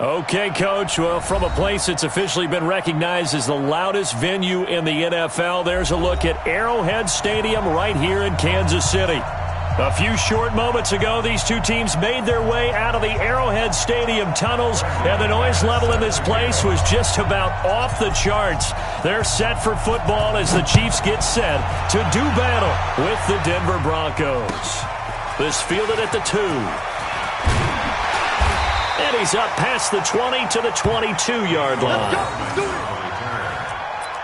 Okay, Coach. Well, from a place that's officially been recognized as the loudest venue in the NFL, there's a look at Arrowhead Stadium right here in Kansas City. A few short moments ago, these two teams made their way out of the Arrowhead Stadium tunnels, and the noise level in this place was just about off the charts. They're set for football as the Chiefs get set to do battle with the Denver Broncos. This fielded at the 2. And he's up past the 20 to the 22-yard line.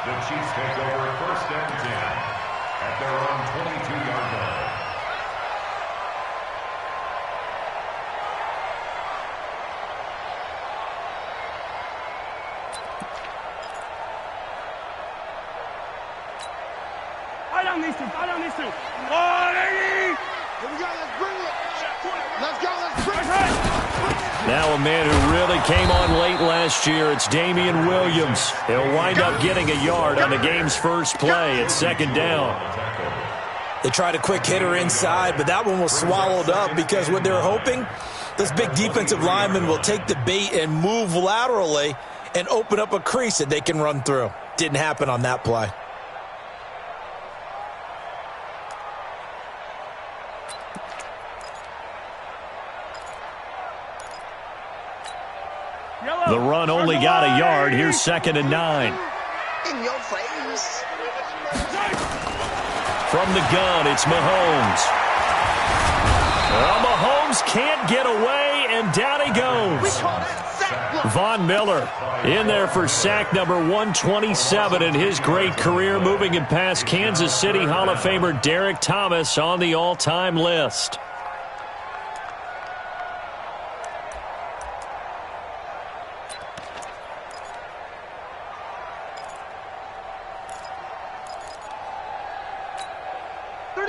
The Chiefs take over first and 10 at their own 22-yard line. Right on these two. Right on these two. Here we go. Let's bring it. Let's go. Let's bring it. Now a man who really came on late last year, it's Damian Williams. He'll wind up getting a yard on the game's first play at second down. They tried a quick hitter inside, but that one was swallowed up because what they're hoping, this big defensive lineman will take the bait and move laterally and open up a crease that they can run through. Didn't happen on that play. The run only got a yard. Here's second and 9. In your face. From the gun, it's Mahomes. Well, Mahomes can't get away, and down he goes. Von Miller in there for sack number 127 in his great career, moving him past Kansas City Hall of Famer Derek Thomas on the all-time list.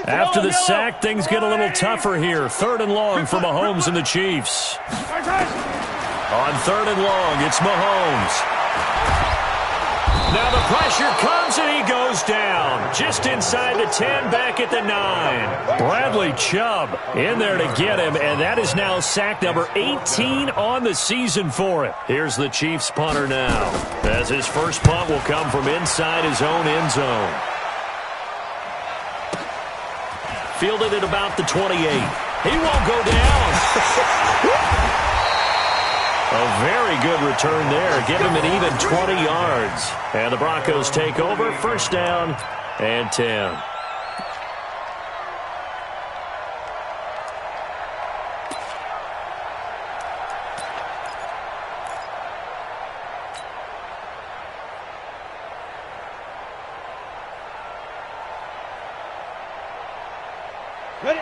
After the sack, things get a little tougher here. Third and long for Mahomes and the Chiefs. On third and long, it's Mahomes. Now the pressure comes and he goes down. Just inside the 10, back at the 9. Bradley Chubb in there to get him, and that is now sack number 18 on the season for him. Here's the Chiefs punter now, as his first punt will come from inside his own end zone. Fielded at about the 28. He won't go down. A very good return there. Give him an even 20 yards. And the Broncos take over. First down and 10.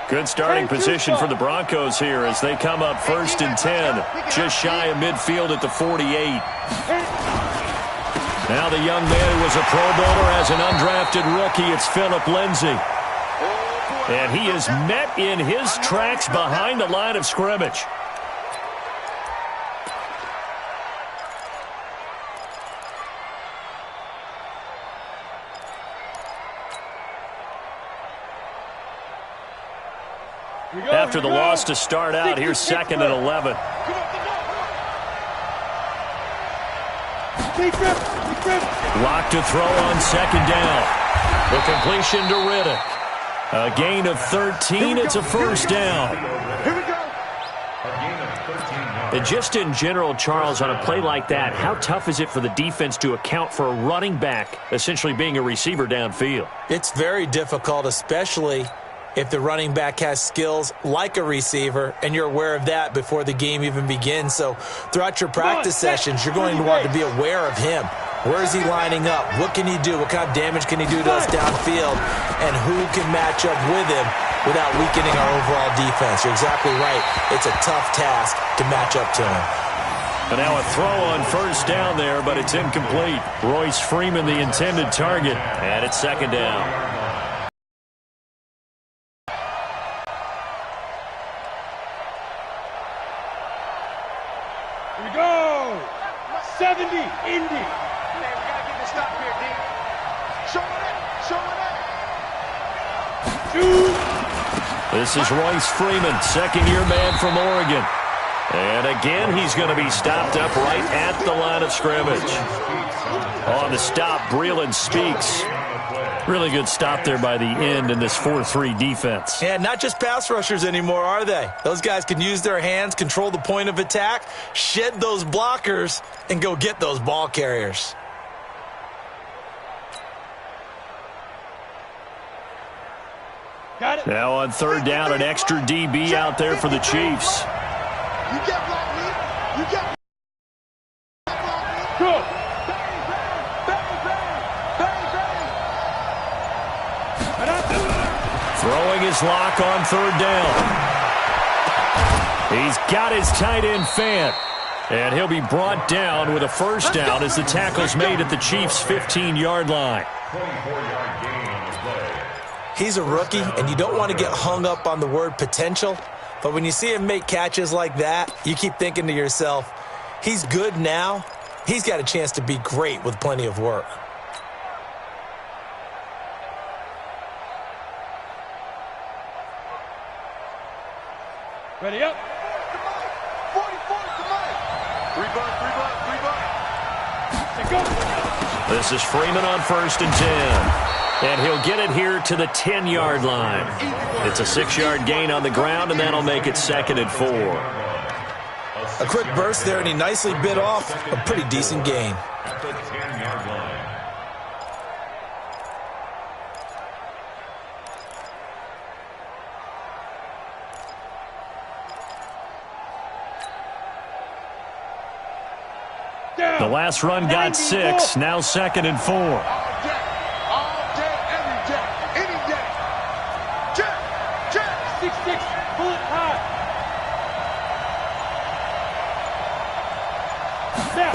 Good starting position for the Broncos here as they come up first and 10. Just shy of midfield at the 48. Now the young man who was a Pro Bowler as an undrafted rookie, it's Phillip Lindsay. And he is met in his tracks behind the line of scrimmage. After the loss to start out, here's second and 11. Locked to throw on second down. The completion to Riddick. A gain of 13. It's a first down. And just in general, Charles, on a play like that, how tough is it for the defense to account for a running back essentially being a receiver downfield? It's very difficult, especially if the running back has skills like a receiver, and you're aware of that before the game even begins. So throughout your practice sessions, you're going to want to be aware of him. Where is he lining up? What can he do? What kind of damage can he do to us downfield? And who can match up with him without weakening our overall defense? You're exactly right. It's a tough task to match up to him. And now a throw on first down there, but it's incomplete. Royce Freeman, the intended target, and it's second down. Here we go. 70, Indy. Man, we got to get this stop here, D. Show it up. This is Royce Freeman, second-year man from Oregon. And again, he's going to be stopped up right at the line of scrimmage. On the stop, Breeland Speaks. Really good stop there by the end in this 4-3 defense. And not just pass rushers anymore, are they? Those guys can use their hands, control the point of attack, shed those blockers, and go get those ball carriers. Got it. Now on third down, an extra DB out there for the Chiefs. You get block me. You get block me. Good. Bang, bang, bang, bang, bang. Throwing his lock on third down. He's got his tight end Fant. And he'll be brought down with a first down as the tackle's made at the Chiefs' 15-yard line. 24-yard gain on the play. He's a rookie, and you don't want to get hung up on the word potential. But when you see him make catches like that, you keep thinking to yourself, he's good now. He's got a chance to be great with plenty of work. Ready up. 44, come on. Three buck. This is Freeman on 1st and 10. And he'll get it here to the 10-yard line. It's a 6-yard gain on the ground, and that'll make it 2nd and 4. A quick burst there, and he nicely bit off a pretty decent gain. At the 10-yard line. The last run got 6, now 2nd and 4. All day, every day, any day. Check. 6-6, bullet high. Now.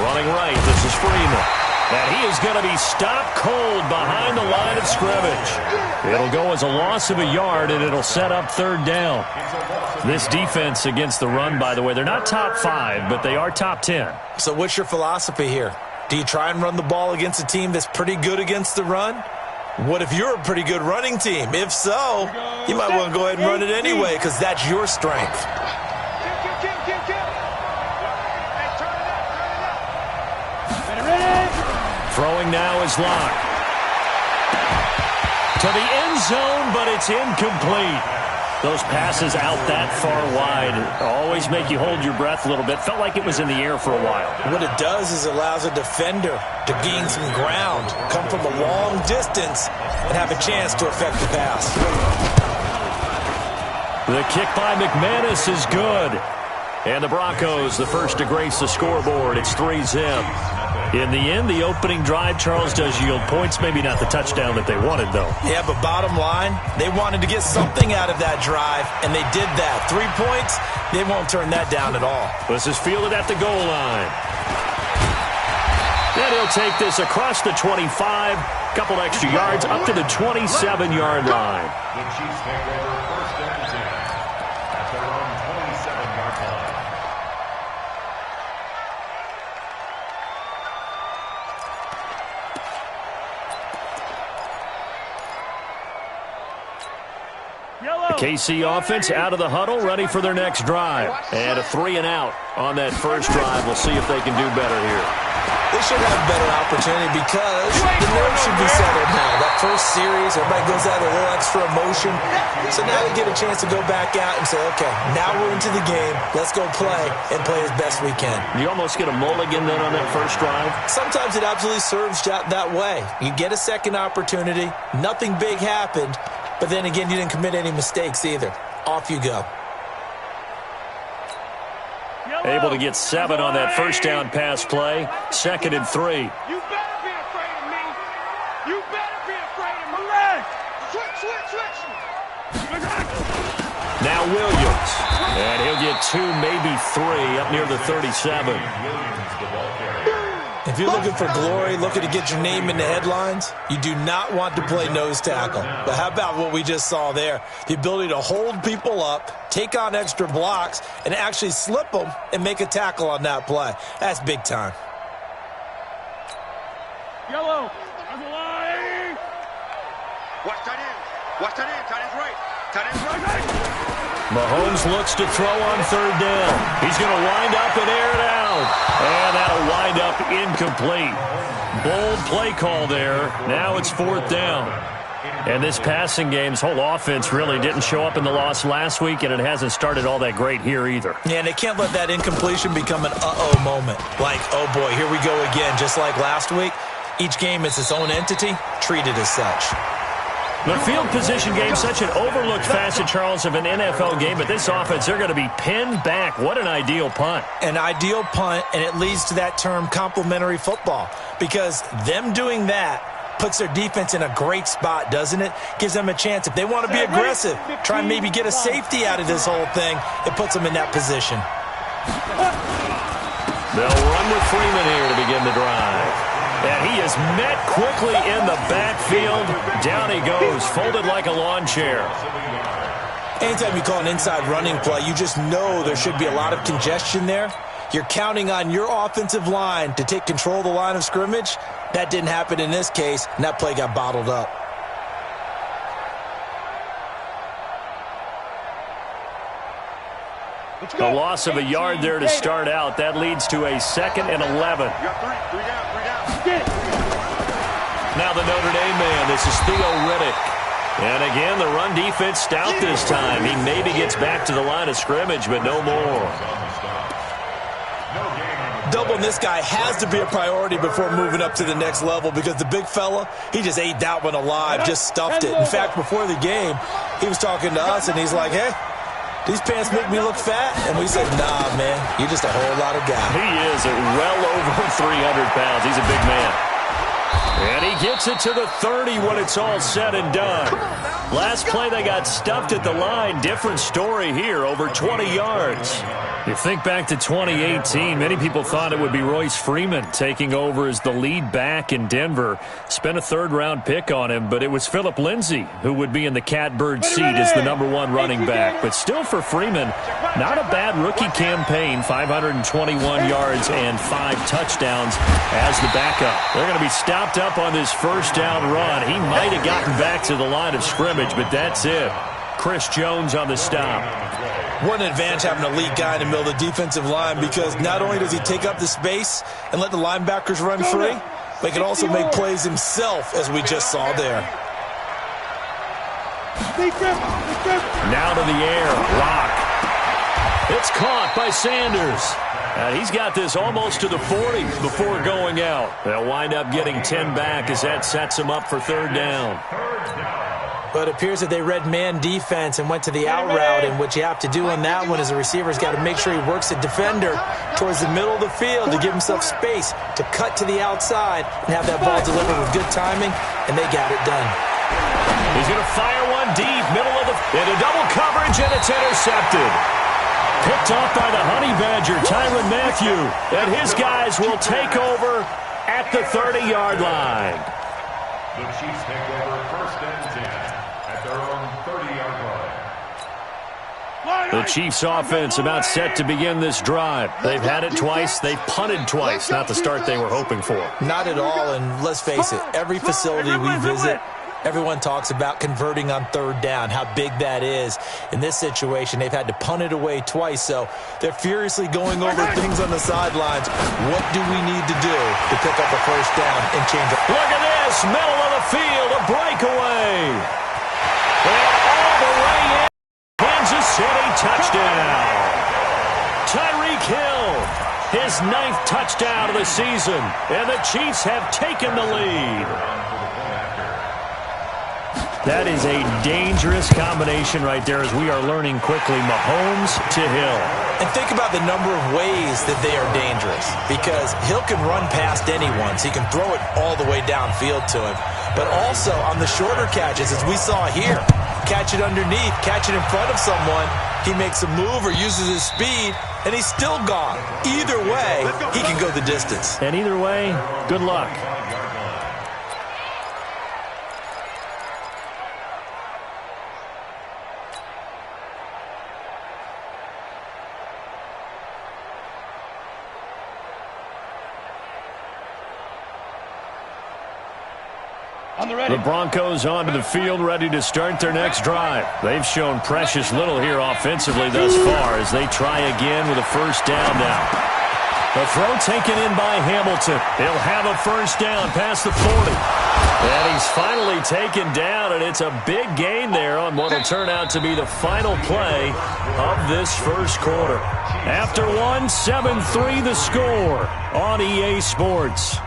Running right, this is Freeman. And he is going to be stopped cold behind the line of scrimmage. It'll go as a loss of a yard, and it'll set up third down. This defense against the run, by the way, they're not top 5, but they are top 10. So what's your philosophy here? Do you try and run the ball against a team that's pretty good against the run? What if you're a pretty good running team? If so, you might want to go ahead and run it anyway because that's your strength. Kill. Hey, turn it up. Ready. Throwing now is Locke. To the end zone, but it's incomplete. Those passes out that far wide always make you hold your breath a little bit. Felt like it was in the air for a while. What it does is it allows a defender to gain some ground, come from a long distance, and have a chance to affect the pass. The kick by McManus is good. And the Broncos, the first to grace the scoreboard. It's 3-zip. In the end, the opening drive, Charles, does yield points. Maybe not the touchdown that they wanted, though. Yeah, but bottom line, they wanted to get something out of that drive, and they did that. 3 points, they won't turn that down at all. This is fielded at the goal line. And he'll take this across the 25, couple extra yards, up to the 27-yard line. The Chiefs take over 1st and 10 at their own 27-yard line. The KC offense out of the huddle, ready for their next drive. And a 3-and-out on that first drive. We'll see if they can do better here. They should have a better opportunity because the nerves should be settled now. That first series, everybody goes out with a little extra emotion. So now they get a chance to go back out and say, okay, now we're into the game. Let's go play and play as best we can. You almost get a mulligan then on that first drive? Sometimes it absolutely serves that way. You get a second opportunity. Nothing big happened. But then again, you didn't commit any mistakes either. Off you go. Able to get 7 on that first down pass play. 2nd and 3. You better be afraid of me. You better be afraid of me. Relax. Switch. Now Williams. And he'll get 2, maybe 3 up near the 37. Williams, the ball carrier. If you're looking for glory, looking to get your name in the headlines, you do not want to play nose tackle. But how about what we just saw there? The ability to hold people up, take on extra blocks, and actually slip them and make a tackle on that play. That's big time. Yellow. On the line. Watch tight end. Tight end's right. Mahomes looks to throw on third down. He's going to wind up and air it out. And that'll wind up incomplete. Bold play call there. Now it's fourth down. And this passing game's whole offense really didn't show up in the loss last week, and it hasn't started all that great here either. Yeah, and they can't let that incompletion become an uh-oh moment. Like, oh boy, here we go again, just like last week. Each game is its own entity, treated as such. The field position game, such an overlooked facet, Charles, of an NFL game, but this offense, they're going to be pinned back. What an ideal punt. An ideal punt, and it leads to that term complementary football, because them doing that puts their defense in a great spot, doesn't it? Gives them a chance. If they want to be aggressive, try and maybe get a safety out of this whole thing, it puts them in that position. They'll run with Freeman here to begin the drive. And he is met quickly in the backfield. Down he goes, folded like a lawn chair. Anytime you call an inside running play, you just know there should be a lot of congestion there. You're counting on your offensive line to take control of the line of scrimmage. That didn't happen in this case, and that play got bottled up. The loss of a yard there to start out. That leads to a 2nd and 11. Three down. Now the Notre Dame man, this is Theo Riddick. And again, the run defense stout this time. He maybe gets back to the line of scrimmage, but no more. Doubling this guy has to be a priority before moving up to the next level, because the big fella, he just ate that one alive, just stuffed it. In fact, before the game, he was talking to us, and he's like, hey, these pants make me look fat? And we said, nah, man, you're just a whole lot of guy. He is at well over 300 pounds. He's a big man. And he gets it to the 30 when it's all said and done. Last play, they got stuffed at the line. Different story here, over 20 yards. You think back to 2018, many people thought it would be Royce Freeman taking over as the lead back in Denver. Spent a third-round pick on him, but it was Philip Lindsay who would be in the catbird seat as the #1 running back. But still for Freeman, not a bad rookie campaign, 521 yards and 5 touchdowns as the backup. They're going to be stopped up on this first down run. He might have gotten back to the line of scrimmage, but that's it. Chris Jones on the stop. What an advantage having an elite guy in the middle of the defensive line, because not only does he take up the space and let the linebackers run free, but he can also make plays himself, as we just saw there. Now to the air. Lock. It's caught by Sanders. And he's got this almost to the 40 before going out. They'll wind up getting 10 back as that sets him up for third down. But it appears that they read man defense and went to the out route, and what you have to do on that one is the receiver's got to make sure he works the defender towards the middle of the field to give himself space to cut to the outside and have that ball delivered with good timing, and they got it done. He's going to fire one deep, middle of the into double coverage, and it's intercepted. Picked off by the Honey Badger, Tyrann Mathieu, and his guys will take over at the 30-yard line. The Chiefs take over 1st and 10 at their own 30-yard line. The Chiefs offense about set to begin this drive. They've had it twice. They've punted twice. Not the start they were hoping for. Not at all, and let's face it, every facility we visit, everyone talks about converting on third down, how big that is. In this situation, they've had to punt it away twice, so they're furiously going over things on the sidelines. What do we need to do to pick up a first down and change it? Look at this, middle of the field, a breakaway. And all the way in, Kansas City touchdown. Tyreek Hill, his 9th touchdown of the season, and the Chiefs have taken the lead. That is a dangerous combination right there, as we are learning quickly. Mahomes to Hill. And think about the number of ways that they are dangerous, because Hill can run past anyone, so he can throw it all the way downfield to him. But also on the shorter catches, as we saw here, catch it underneath, catch it in front of someone, he makes a move or uses his speed, and he's still gone. Either way, he can go the distance. And either way, good luck. The Broncos onto the field, ready to start their next drive. They've shown precious little here offensively thus far as they try again with a first down now. The throw taken in by Hamilton. He'll have a first down past the 40. And he's finally taken down, and it's a big gain there on what will turn out to be the final play of this first quarter. After one, 7-3 the score on EA Sports.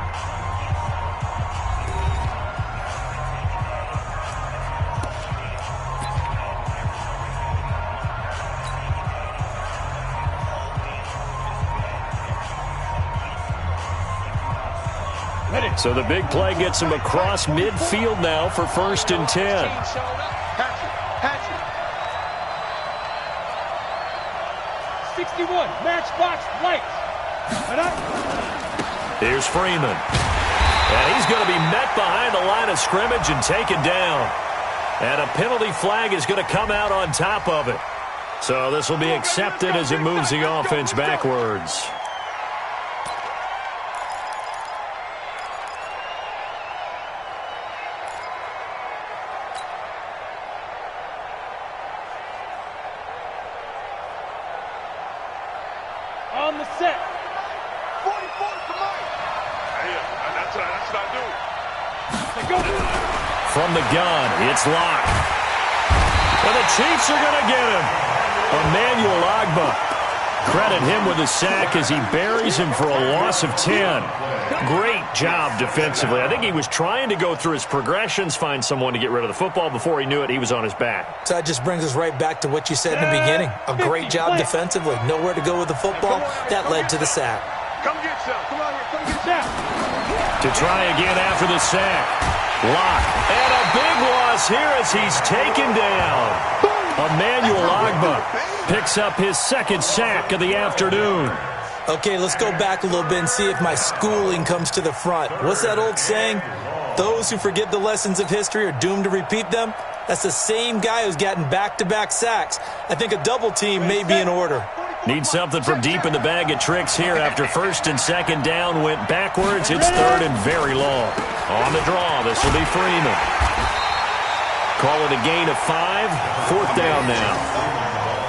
So the big play gets him across midfield now for 1st and 10. 61, matchbox lights. Here's Freeman. And he's going to be met behind the line of scrimmage and taken down. And a penalty flag is going to come out on top of it. So this will be accepted as it moves the offense backwards. On the set. 44, come on. That's what I do. From the gun, it's locked. And the Chiefs are going to get him. Emmanuel Ogbah. Credit him with a sack as he buries him for a loss of 10. Great job defensively. I think he was trying to go through his progressions, find someone to get rid of the football. Before he knew it, he was on his back. So that just brings us right back to what you said in the beginning. A great job defensively. Nowhere to go with the football. That led to the sack. Come get some. Come on here. Come get some. To try again after the sack. Lock. And a big loss here as he's taken down. Emmanuel Ogbah picks up his 2nd sack of the afternoon. Okay, let's go back a little bit and see if my schooling comes to the front. What's that old saying? Those who forget the lessons of history are doomed to repeat them. That's the same guy who's gotten back-to-back sacks. I think a double team may be in order. Need something from deep in the bag of tricks here after 1st and 2nd down went backwards. It's 3rd and very long. On the draw, this will be Freeman. Call it a gain of 5. 4th down now.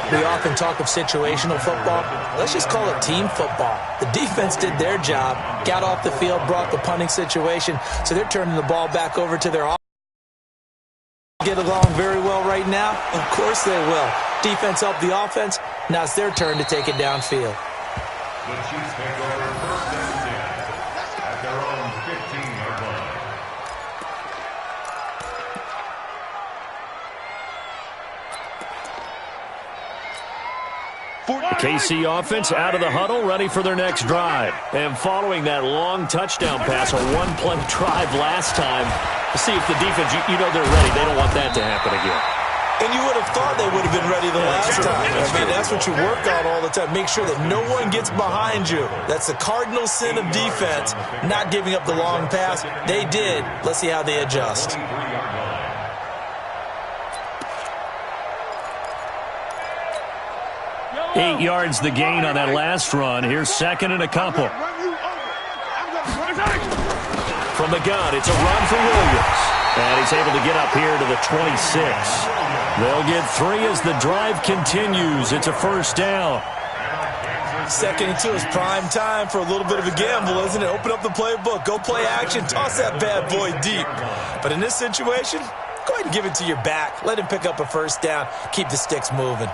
We often talk of situational football. Let's just call it team football. The defense did their job, got off the field, brought the punting situation, so they're turning the ball back over to their offense. Get along very well right now? Of course they will. Defense helped the offense. Now it's their turn to take it downfield. The Chiefs take over 1st and 10 at their own 15-yard line. The KC offense out of the huddle, ready for their next drive. And following that long touchdown pass, a one-play drive last time, to see if the defense, you know they're ready. They don't want that to happen again. And you would have thought they would have been ready the last time. I mean, that's what you work on all the time. Make sure that no one gets behind you. That's the cardinal sin of defense, not giving up the long pass. They did. Let's see how they adjust. 8 yards the gain on that last run. Here's 2nd and a couple. From the gun, it's a run for Williams. And he's able to get up here to the 26. They'll get 3 as the drive continues. It's a 1st down. 2nd and 2 is prime time for a little bit of a gamble, isn't it? Open up the playbook, go play action, toss that bad boy deep. But in this situation, go ahead and give it to your back. Let him pick up a 1st down. Keep the sticks moving.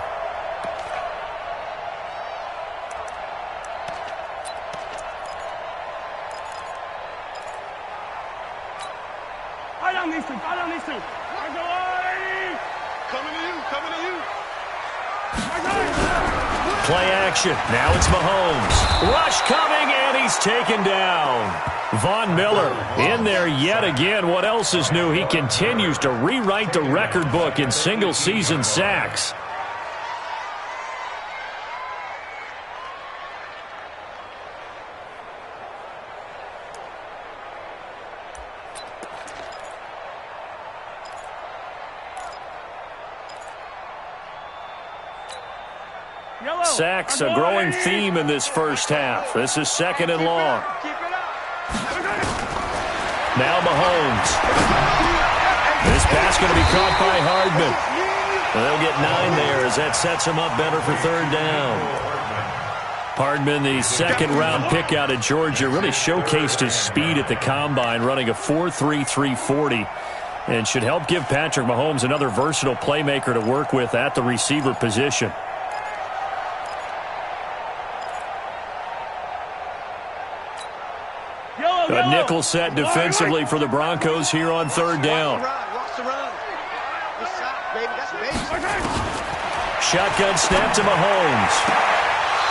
Play action. Now it's Mahomes. Rush coming, and he's taken down. Von Miller in there yet again. What else is new? He continues to rewrite the record book in single-season sacks. Sacks, a growing theme in this first half. This is 2nd and long. Now Mahomes. pass going to be caught by Hardman. They'll get 9 there as that sets him up better for third down. Hardman, the second-round pick out of Georgia, really showcased his speed at the combine, running a 4.3 340, and should help give Patrick Mahomes another versatile playmaker to work with at the receiver position. A nickel set defensively for the Broncos here on third down. Shotgun snap to Mahomes.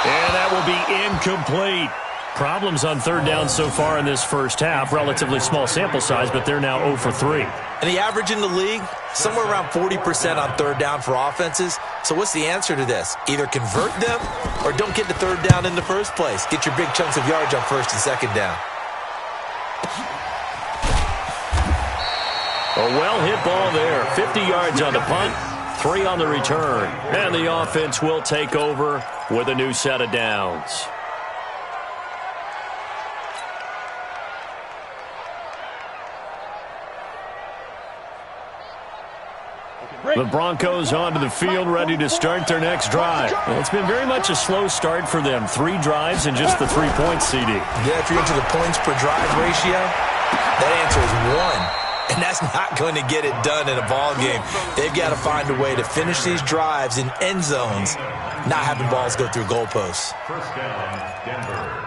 And that will be incomplete. Problems on third down so far in this first half. Relatively small sample size, but they're now 0 for 3. And the average in the league, somewhere around 40% on third down for offenses. So what's the answer to this? Either convert them or don't get to third down in the first place. Get your big chunks of yards on first and second down. A well-hit ball there. 50 yards on the punt, 3 on the return. And the offense will take over with a new set of downs. The Broncos onto the field, ready to start their next drive. Well, it's been very much a slow start for them. 3 drives and just the 3 points, CD. Yeah, if you're into the points per drive ratio, that answer is 1. And that's not going to get it done in a ball game. They've got to find a way to finish these drives in end zones, not having balls go through goalposts. First down, Denver.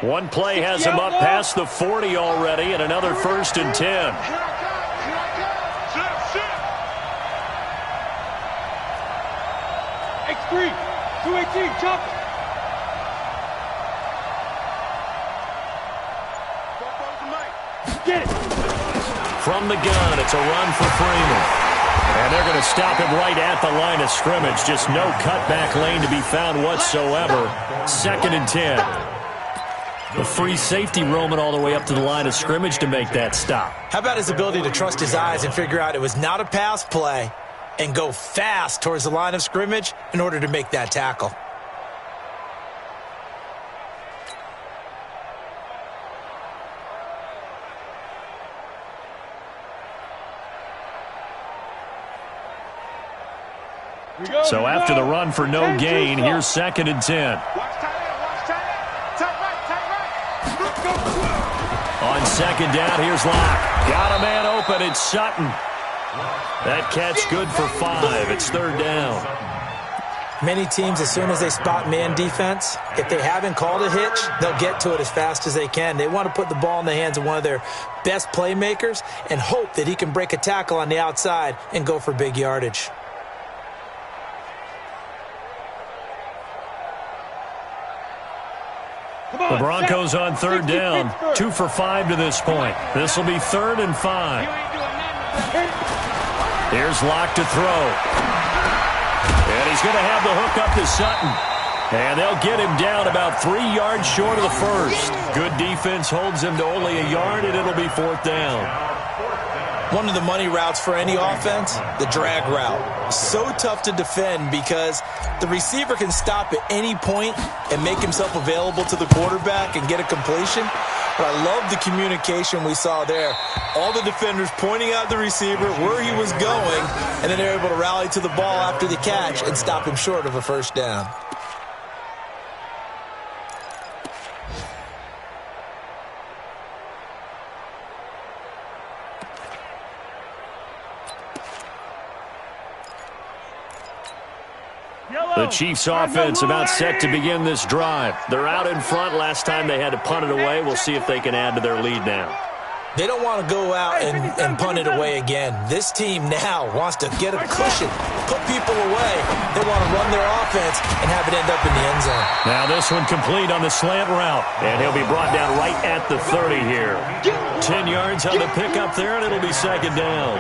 One play has him up past the 40 already, and another 1st and 10. X3, 218, chop. Get it. From the gun, it's a run for Freeman. And they're going to stop him right at the line of scrimmage. Just no cutback lane to be found whatsoever. 2nd and 10. A free safety roaming all the way up to the line of scrimmage to make that stop. How about his ability to trust his eyes and figure out it was not a pass play and go fast towards the line of scrimmage in order to make that tackle? So after the run for no gain, here's 2nd and 10. On 2nd down, here's Locke. Got a man open, it's Sutton. That catch good for 5. It's 3rd down. Many teams, as soon as they spot man defense, if they haven't called a hitch, they'll get to it as fast as they can. They want to put the ball in the hands of one of their best playmakers and hope that he can break a tackle on the outside and go for big yardage. The Broncos on 3rd down, 2 for 5 to this point. This will be 3rd and 5. Here's Locke to throw. And he's going to have the hook up to Sutton. And they'll get him down about 3 yards short of the first. Good defense holds him to only a yard, and it'll be 4th down. One of the money routes for any offense, the drag route. So tough to defend because the receiver can stop at any point and make himself available to the quarterback and get a completion. But I love the communication we saw there. All the defenders pointing out the receiver, where he was going, and then they're able to rally to the ball after the catch and stop him short of a 1st down. The Chiefs offense about set to begin this drive. They're out in front. Last time they had to punt it away. We'll see if they can add to their lead now. They don't want to go out and punt it away again. This team now wants to get a cushion, put people away. They want to run their offense and have it end up in the end zone. Now this one complete on the slant route. And he'll be brought down right at the 30 here. 10 yards on the pickup there, and it'll be 2nd down.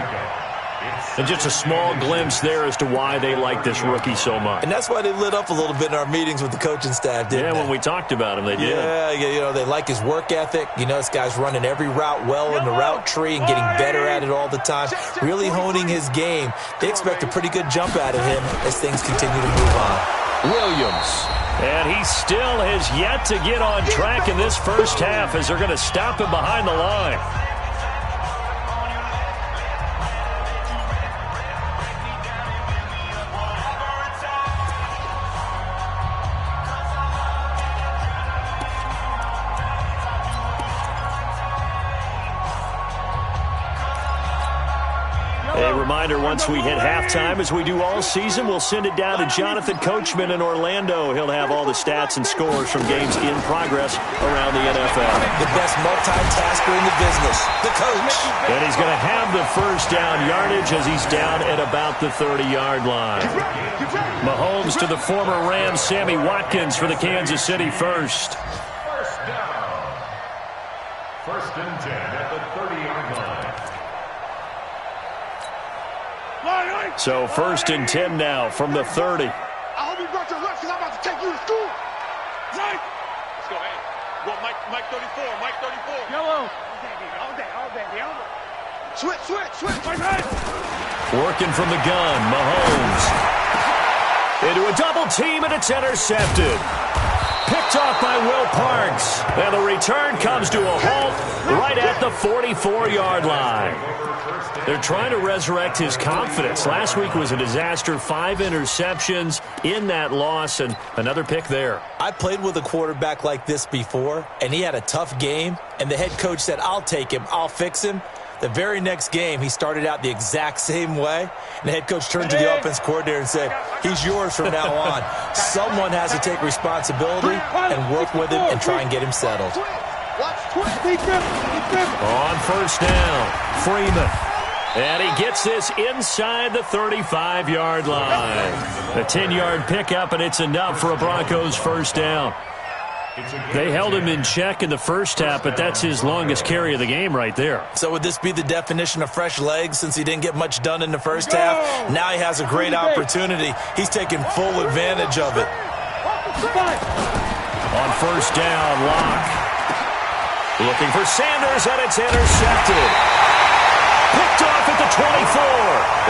And just a small glimpse there as to why they like this rookie so much. And that's why they lit up a little bit in our meetings with the coaching staff, didn't they? Yeah, when we talked about him, they did. Yeah, you know, they like his work ethic. You know, this guy's running every route well in the route tree and getting better at it all the time, really honing his game. They expect a pretty good jump out of him as things continue to move on. Williams. And he still has yet to get on track in this first half as they're going to stop him behind the line. A reminder, once we hit halftime, as we do all season, we'll send it down to Jonathan Coachman in Orlando. He'll have all the stats and scores from games in progress around the NFL. The best multitasker in the business, the coach. And he's going to have the first down yardage as he's down at about the 30-yard line. Mahomes to the former Rams, Sammy Watkins for the Kansas City first. First down. First and 10 at the 30-yard line. So first and 10 now from the 30. I hope you brought your reps because I'm about to take you to school. Right? Let's go ahead. Go Mike 34, Mike 34. Yellow. All day. Switch. Working from the gun, Mahomes. Into a double team, and it's intercepted. Picked off by Will Parks. And the return comes to a halt right at the 44-yard line. They're trying to resurrect his confidence. Last week was a disaster. 5 interceptions in that loss, and another pick there. I played with a quarterback like this before, and he had a tough game, and the head coach said, I'll take him, I'll fix him. The very next game, he started out the exact same way, and the head coach turned to the offense coordinator and said, he's yours from now on. Someone has to take responsibility and work with him and try and get him settled. On first down, Freeman. And he gets this inside the 35-yard line. A 10-yard pickup, and it's enough for a Broncos first down. They held him in check in the first half, but that's his longest carry of the game right there. So would this be the definition of fresh legs since he didn't get much done in the first half? Now he has a great opportunity. He's taking full advantage of it. On first down, Locke. Looking for Sanders, and it's intercepted. Picked off at the 24,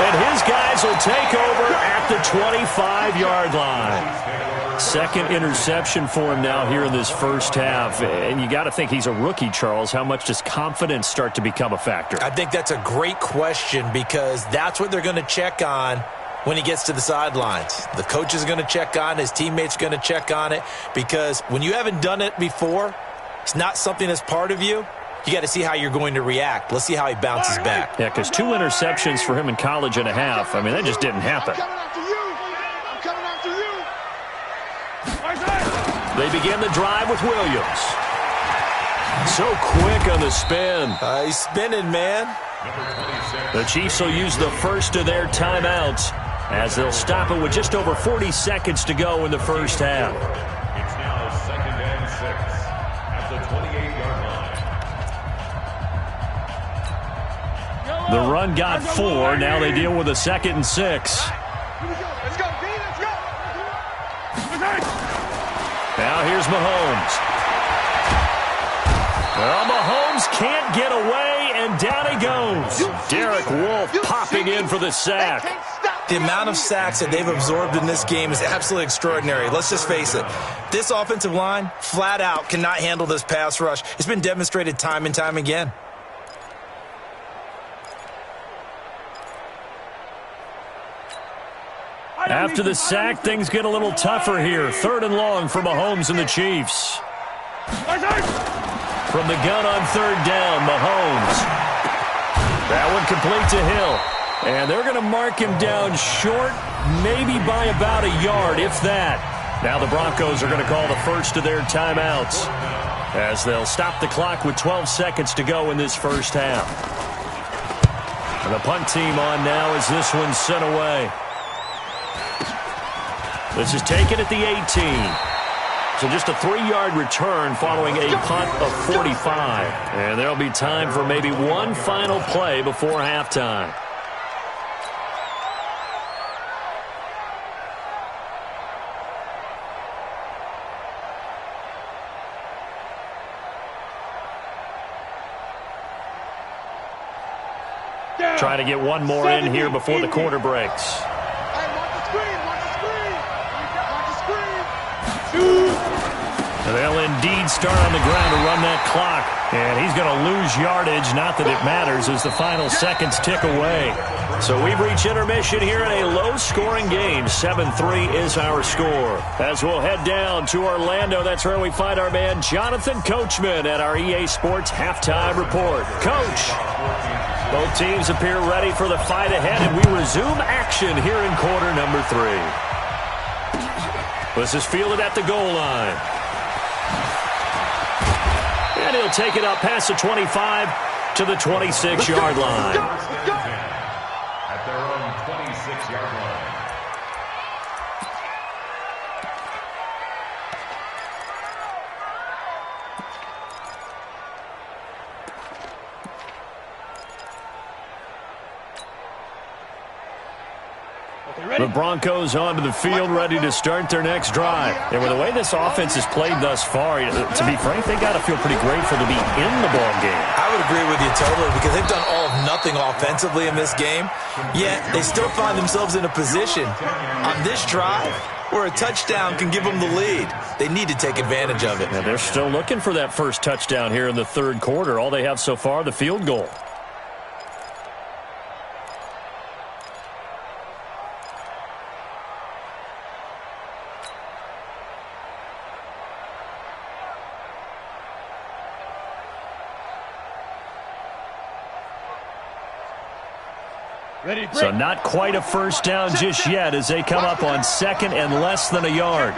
and his guys will take over at the 25-yard line. Second interception for him now here in this first half, and you got to think he's a rookie, Charles. How much does confidence start to become a factor? I think that's a great question because that's what they're going to check on when he gets to the sidelines. The coach is going to check on it, his teammates are going to check on it, because when you haven't done it before, it's not something that's part of you. You got to see how you're going to react. Let's see how he bounces back. Yeah, because 2 interceptions for him in college and a half. I mean, that just didn't happen. I'm coming after you. They begin the drive with Williams. So quick on the spin. He's spinning, man. The Chiefs will use the first of their timeouts as they'll stop it with just over 40 seconds to go in the first half. It's now 2nd and 6 at the 28-yard line. The run got 4. Now they deal with a 2nd and 6. Let's go, D. Let's go. Now here's Mahomes. Well, Mahomes can't get away, and down he goes. Derek Wolfe popping in for the sack. The amount of sacks that they've absorbed in this game is absolutely extraordinary. Let's just face it. This offensive line, flat out, cannot handle this pass rush. It's been demonstrated time and time again. After the sack, things get a little tougher here. 3rd and long for Mahomes and the Chiefs. From the gun on 3rd down, Mahomes. That one complete to Hill. And they're going to mark him down short, maybe by about a yard, if that. Now the Broncos are going to call the first of their timeouts as they'll stop the clock with 12 seconds to go in this first half. And the punt team on now as this one's sent away. This is taken at the 18. So just a 3-yard return following a punt of 45. And there'll be time for maybe one final play before halftime. Trying to get one more in here before the quarter breaks. Hey, watch the screen. Watch the screen. Watch the They'll indeed start on the ground to run that clock. And he's going to lose yardage. Not that it matters as the final seconds tick away. So we've reached intermission here in a low-scoring game. 7-3 is our score. As we'll head down to Orlando, that's where we find our man Jonathan Coachman at our EA Sports Halftime Report. Coach, both teams appear ready for the fight ahead, and we resume action here in quarter number 3. This is fielded at the goal line. And he'll take it up past the 25 to the 26-yard line. At their own 26-yard line. The Broncos onto the field, ready to start their next drive. And with the way this offense has played thus far, to be frank, they got to feel pretty grateful to be in the ball game. I would agree with you totally because they've done all of nothing offensively in this game, yet they still find themselves in a position on this drive where a touchdown can give them the lead. They need to take advantage of it. And they're still looking for that first touchdown here in the third quarter. All they have so far, the field goal. So not quite a first down just yet as they come up on second and less than a yard.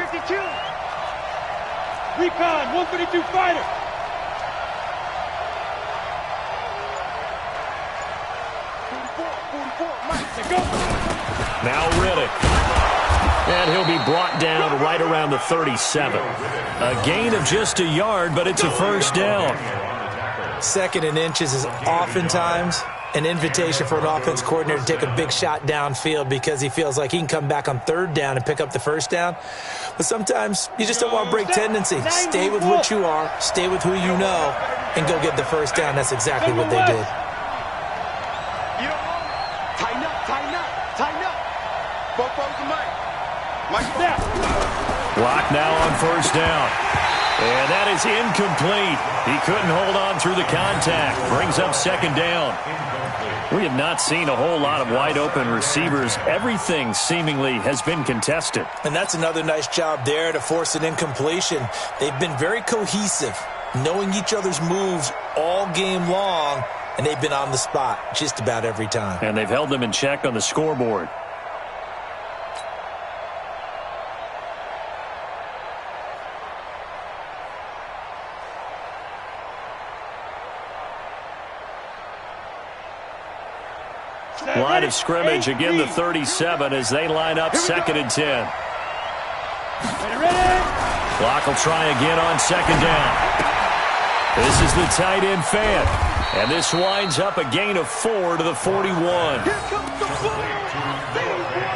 Recon, 132 fighter. Now Riddick. And he'll be brought down right around the 37. A gain of just a yard, but it's a first down. Second and inches is oftentimes an invitation for an offense coordinator to take a big shot downfield because he feels like he can come back on third down and pick up the first down. But sometimes you just don't want to break tendency. Stay with what you are, stay with who you know, and go get the first down. That's exactly what they did. Tighten up, tighten up, tighten up. Both folks are Mike. Mike, snap. Block now on first down. And that is incomplete. He couldn't hold on through the contact. Brings up second down. We have not seen a whole lot of wide-open receivers. Everything seemingly has been contested. And that's another nice job there to force an incompletion. They've been very cohesive, knowing each other's moves all game long, and they've been on the spot just about every time. And they've held them in check on the scoreboard. Line of scrimmage, again the 37 as they line up second and 10. Clock will try again on second down. This is the tight end fan. And this winds up a gain of 4 to the 41.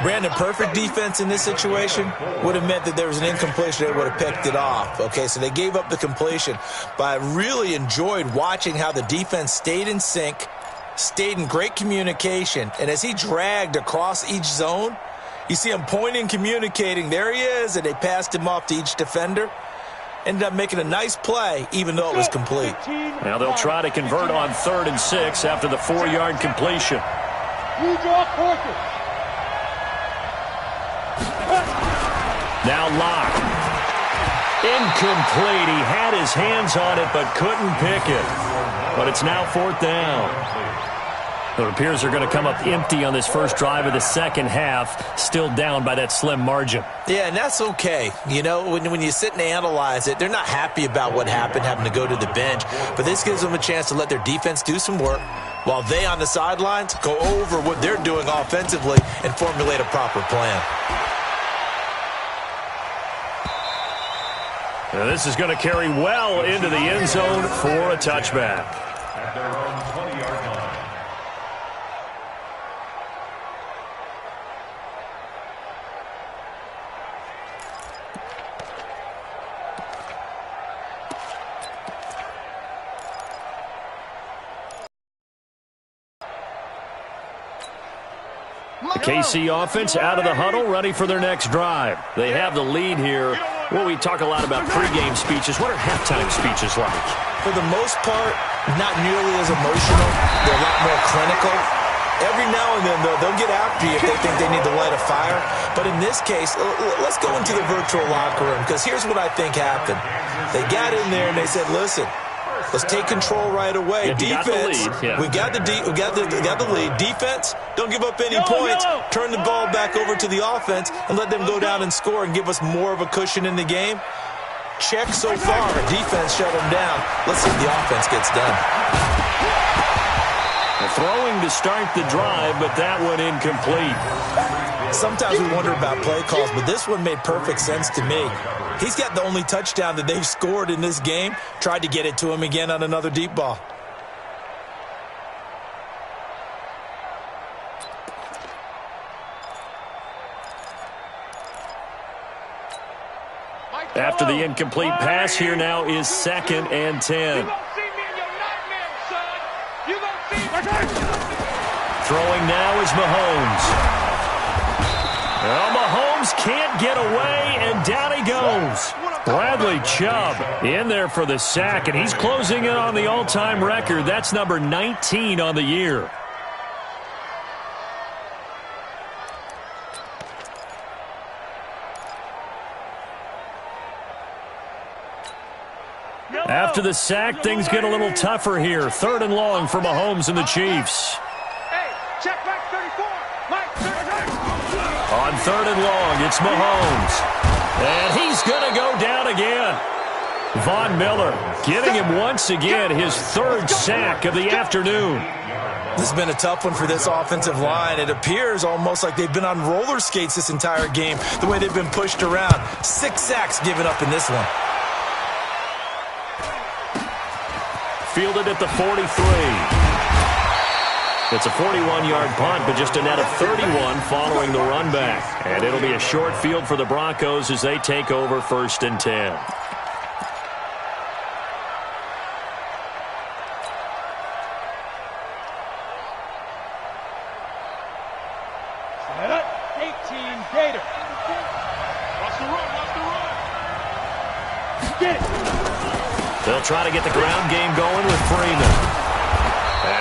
Brandon, perfect defense in this situation would have meant that there was an incompletion. They would have picked it off. Okay, so they gave up the completion. But I really enjoyed watching how the defense stayed in sync, stayed in great communication, and as he dragged across each zone, you see him pointing, communicating. There he is, and they passed him off to each defender. Ended up making a nice play, even though it was complete. Now they'll try to convert on 3rd and 6 after the 4-yard completion. Now Locke. Incomplete. He had his hands on it, but couldn't pick it. But it's now 4th down. It appears they're going to come up empty on this first drive of the second half, still down by that slim margin. Yeah, and that's okay. You know, when you sit and analyze it, they're not happy about what happened, having to go to the bench. But this gives them a chance to let their defense do some work while they on the sidelines go over what they're doing offensively and formulate a proper plan. Now this is going to carry well into the end zone for a touchback. At their own 20-yard line. The KC offense out of the huddle, ready for their next drive. They have the lead here Well, we talk a lot about pregame speeches. What are halftime speeches like? For the most part, not nearly as emotional. They're a lot more clinical. Every now and then, though, they'll get after you if they think they need to light a fire. But in this case, let's go into the virtual locker room, because here's what I think happened. They got in there and they said, listen, let's take control right away. Defense, we got the lead. Defense, don't give up any points. Turn the ball back over to the offense and let them go down and score and give us more of a cushion in the game. Check so far. Defense shut them down. Let's see if the offense gets done. Throwing to start the drive, but that one incomplete. Sometimes we wonder about play calls, but this one made perfect sense to me. He's got the only touchdown that they've scored in this game. Tried to get it to him again on another deep ball. After the incomplete pass, here now is 2nd and 10. Throwing now is Mahomes. Well, Mahomes can't get away, and down he goes. Bradley Chubb in there for the sack, and he's closing in on the all-time record. That's number 19 on the year. After the sack, things get a little tougher here. 3rd and long for Mahomes and the Chiefs. Check Mike 34. Mike 34. On 3rd and long, it's Mahomes. And he's going to go down again. Von Miller getting him once again, his 3rd sack of the afternoon. This has been a tough one for this offensive line. It appears almost like they've been on roller skates this entire game, the way they've been pushed around. 6 sacks given up in this one. Fielded at the 43. It's a 41-yard punt, but just a net of 31 following the run back. And it'll be a short field for the Broncos as they take over 1st and 10. Set up. 18 Gator. Watch the run. Get it. They'll try to get the ground game going with Freeman,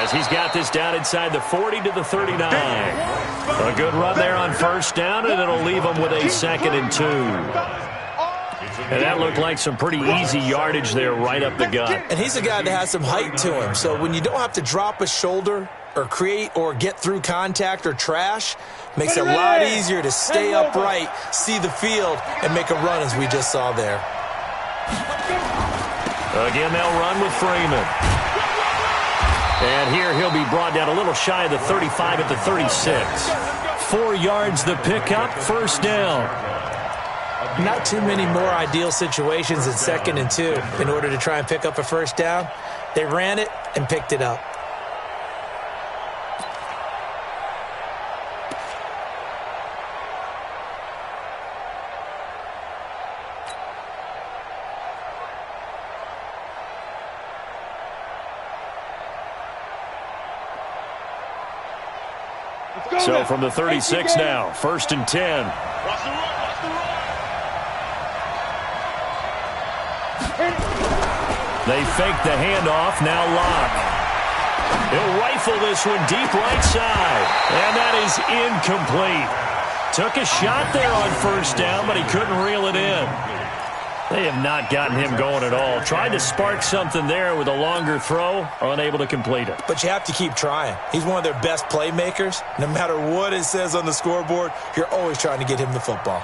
as he's got this down inside the 40 to the 39. A good run there on 1st down, and it'll leave them with a 2nd and 2. And that looked like some pretty easy yardage there right up the gut. And he's a guy that has some height to him, so when you don't have to drop a shoulder or create or get through contact or trash, makes it a lot easier to stay upright, see the field, and make a run as we just saw there. Again, they'll run with Freeman. And here he'll be brought down a little shy of the 35 at the 36. 4 yards the pickup, 1st down. Not too many more ideal situations in 2nd and 2 in order to try and pick up a 1st down. They ran it and picked it up. So from the 36 now, 1st and 10. Watch the run. They fake the handoff, now Locke. He'll rifle this one deep right side, and that is incomplete. Took a shot there on 1st down, but he couldn't reel it in. They have not gotten him going at all. Tried to spark something there with a longer throw, unable to complete it. But you have to keep trying. He's one of their best playmakers. No matter what it says on the scoreboard, you're always trying to get him the football.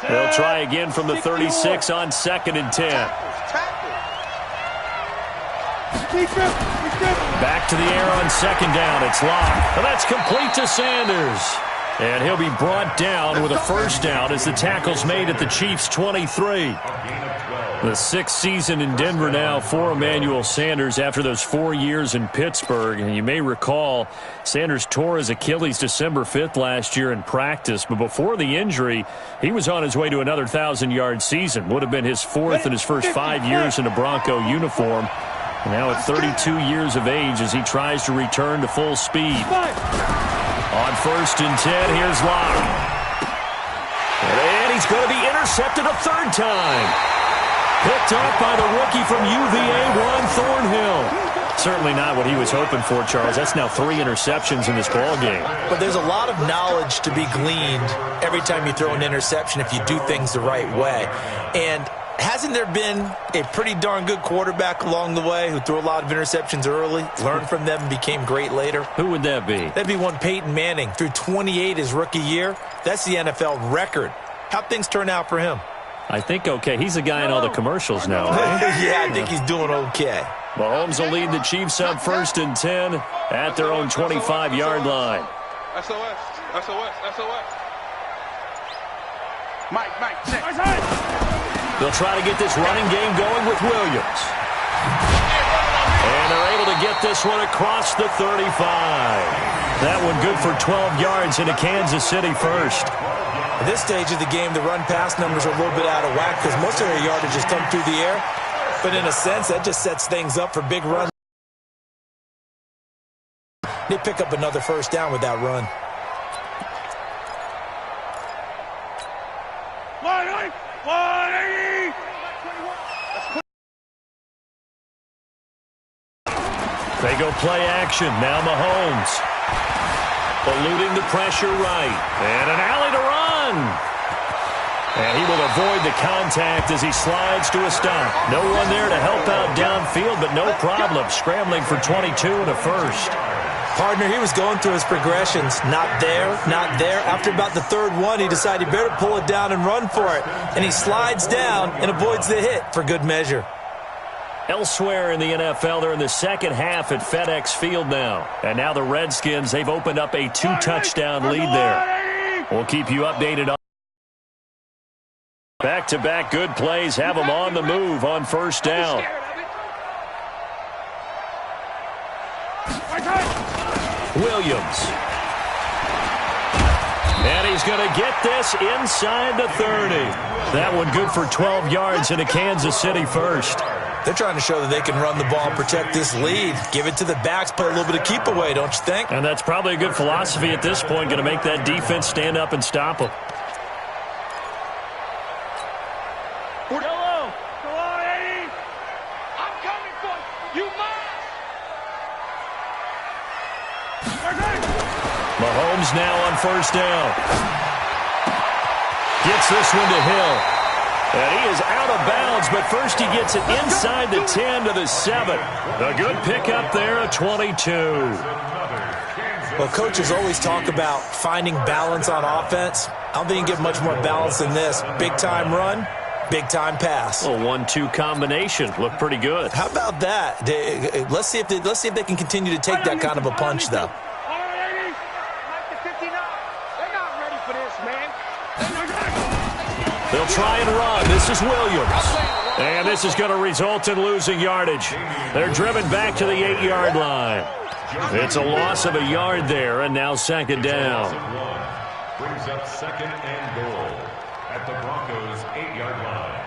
They'll try again from the 36 on 2nd and 10. Back to the air on 2nd down. It's Locke. And that's complete to Sanders. And he'll be brought down with a 1st down as the tackle's made at the Chiefs' 23. The 6th season in Denver now for Emmanuel Sanders after those 4 years in Pittsburgh. And you may recall Sanders tore his Achilles December 5th last year in practice. But before the injury, he was on his way to another 1,000-yard season. Would have been his 4th in his first 5 years in a Bronco uniform. And now at 32 years of age as he tries to return to full speed. On 1st and 10, here's Locke. he's going to be intercepted a third time. Picked up by the rookie from UVA, Juan Thornhill. Certainly not what he was hoping for, Charles. That's now 3 interceptions in this ball game. But there's a lot of knowledge to be gleaned every time you throw an interception if you do things the right way. And hasn't there been a pretty darn good quarterback along the way who threw a lot of interceptions early, learned from them, and became great later? Who would that be? That'd be one Peyton Manning. Threw 28 his rookie year. That's the NFL record. How'd things turn out for him? I think okay. He's a guy in all the commercials now, right? Yeah, I think he's doing okay. Mahomes will lead the Chiefs up 1st and 10 at their own 25-yard line. SOS. Mike, They'll try to get this running game going with Williams. And they're able to get this one across the 35. That one good for 12 yards into Kansas City first. At this stage of the game, the run-pass numbers are a little bit out of whack because most of their yardage has come through the air. But in a sense, that just sets things up for big runs. They pick up another first down with that run. They go play action. Now Mahomes. Eluding the pressure right. And an alley to run. And he will avoid the contact as he slides to a stop. No one there to help out downfield, but no problem. Scrambling for 22 and a first. Partner, he was going through his progressions. Not there, not there. After about the third one, he decided he better pull it down and run for it. And he slides down and avoids the hit for good measure. Elsewhere in the NFL, they're in the second half at FedEx Field now. And now the Redskins, they've opened up a 2-touchdown lead there. We'll keep you updated on back-to-back good plays. Have them on the move on first down. Williams. And he's going to get this inside the 30. That one good for 12 yards into Kansas City first. They're trying to show that they can run the ball and protect this lead. Give it to the backs, play a little bit of keep away, don't you think? And that's probably a good philosophy at this point, going to make that defense stand up and stop them. Mahomes now on first down. Gets this one to Hill. And he is out of bounds, but first he gets it inside the 10 to the 7. A good pickup there, a 22. Well, coaches always talk about finding balance on offense. I don't think you get much more balance than this. Big-time run, big-time pass. A 1-2 combination. Looked pretty good. How about that? Let's see if they can continue to take that kind of a punch, though. They'll try and run. This is Williams. And this is going to result in losing yardage. They're driven back to the 8-yard line. It's a loss of a yard there, and now second down. Brings up second and goal at the Broncos' 8-yard line.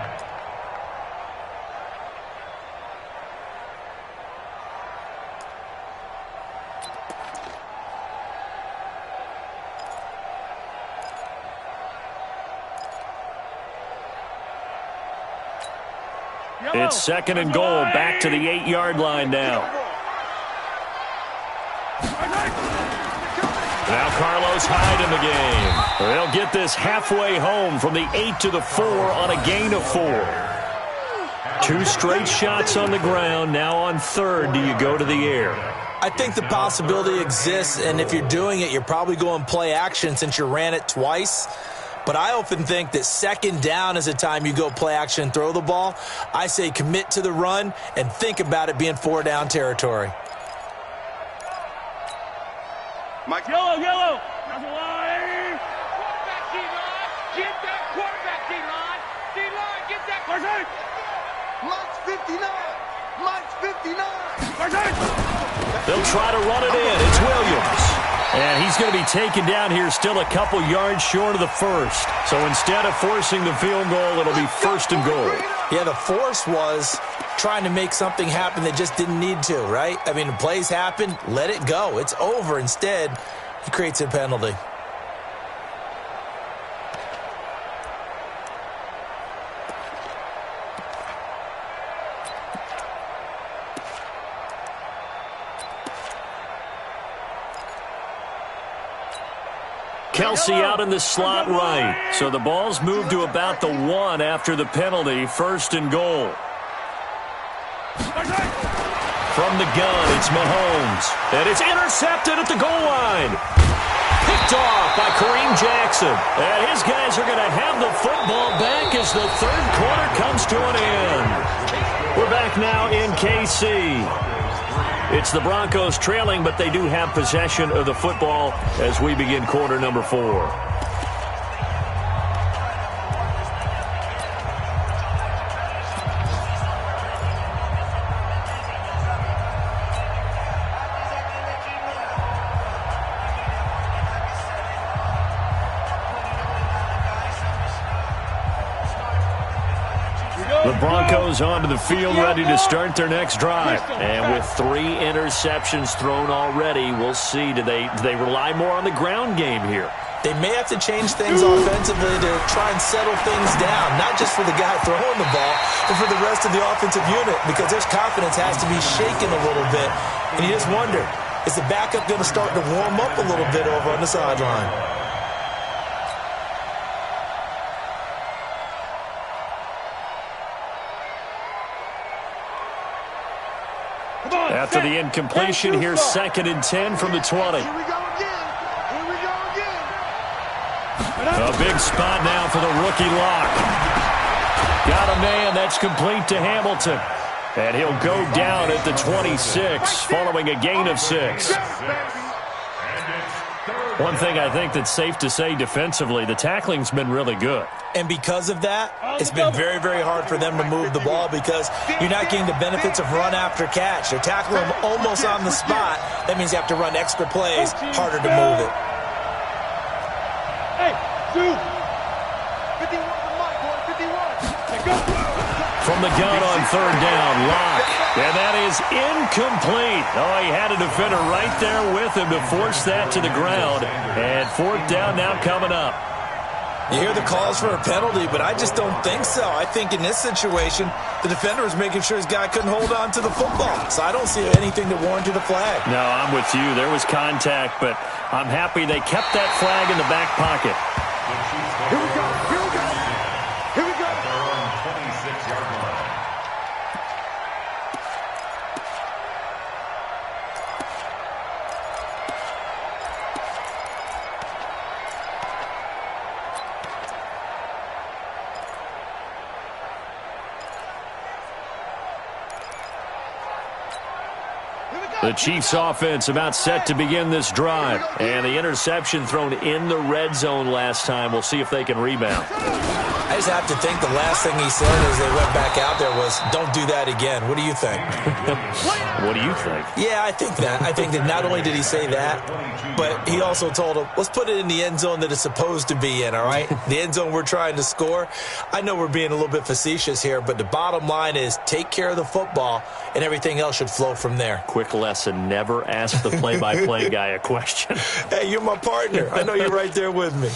It's second and goal, back to the 8-yard line now. Now Carlos Hyde in the game. They'll get this halfway home from the 8 to the 4 on a gain of 4. 2 straight shots on the ground. Now on third, do you go to the air? I think the possibility exists, and if you're doing it, you're probably going play action since you ran it twice. But I often think that second down is a time you go play action and throw the ball. I say commit to the run and think about it being 4-down territory. Mike. Yellow. That's a line. Quarterback D-line. Get that quarterback D-line. D-line, get that quarterback. Mike's 59. They'll try to run it in. It's Williams. And he's going to be taken down here still a couple yards short of the first. So instead of forcing the field goal, it'll be first and goal. Yeah, the force was trying to make something happen that just didn't need to, right? I mean, the plays happen, let it go. It's over. Instead, he creates a penalty. Kelsey out in the slot right. So the ball's moved to about the 1 after the penalty. 1st and goal. From the gun, it's Mahomes. And it's intercepted at the goal line. Picked off by Kareem Jackson. And his guys are going to have the football back as the 3rd quarter comes to an end. We're back now in KC. It's the Broncos trailing, but they do have possession of the football as we begin quarter number 4. The Broncos onto the field ready to start their next drive. And with 3 interceptions thrown already, we'll see. Do they rely more on the ground game here? They may have to change things offensively to try and settle things down, not just for the guy throwing the ball, but for the rest of the offensive unit, because their confidence has to be shaken a little bit. And you just wonder, is the backup going to start to warm up a little bit over on the sideline? After the incompletion, here's 2nd and 10 from the 20. Here we go again. Here we go again. A big spot now for the rookie lock. Got a man. That's complete to Hamilton. And he'll go down at the 26 following a gain of 6. One thing I think that's safe to say defensively, the tackling's been really good. And because of that, it's been very, very hard for them to move the ball because you're not getting the benefits of run after catch. They're tackling them almost on the spot. That means you have to run extra plays, harder to move it. Hey, dude. 51 for Mike, boy. 51. Hey, go. From the gun on 3rd down, Lock. And that is incomplete. Oh, he had a defender right there with him to force that to the ground. And 4th down now coming up. You hear the calls for a penalty, but I just don't think so. I think in this situation, the defender was making sure his guy couldn't hold on to the football. So I don't see anything that warranted a flag. No, I'm with you. There was contact, but I'm happy they kept that flag in the back pocket. Here we go. Here we go. Here we go. At their own 26-yard line. The Chiefs offense about set to begin this drive. And the interception thrown in the red zone last time. We'll see if they can rebound. I just have to think the last thing he said as they went back out there was, don't do that again. What do you think? What do you think? Yeah, I think that. I think that not only did he say that, but he also told him, let's put it in the end zone that it's supposed to be in, all right? The end zone we're trying to score. I know we're being a little bit facetious here, but the bottom line is take care of the football, and everything else should flow from there. Quick lesson, never ask the play-by-play guy a question. Hey, you're my partner. I know you're right there with me.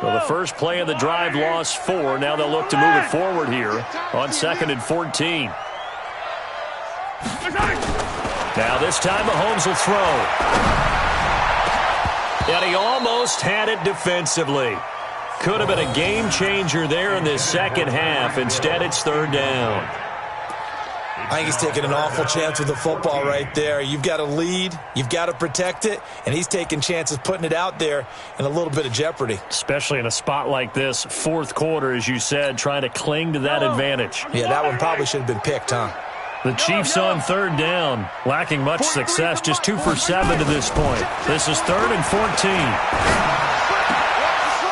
Well, the first play of the drive lost 4. Now they'll look to move it forward here on 2nd and 14. Now this time Mahomes will throw. And he almost had it defensively. Could have been a game changer there in this second half. Instead, it's 3rd down. I think he's taking an awful chance with the football right there. You've got to lead, you've got to protect it, and he's taking chances putting it out there in a little bit of jeopardy. Especially in a spot like this, 4th quarter, as you said, trying to cling to that advantage. Yeah, that one probably should have been picked, huh? The Chiefs on 3rd down, lacking much success, just 2 for 7 to this point. This is 3rd and 14.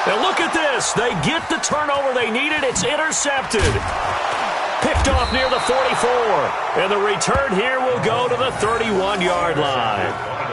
And look at this. They get the turnover they needed. It's intercepted. Picked off near the 44. And the return here will go to the 31-yard line.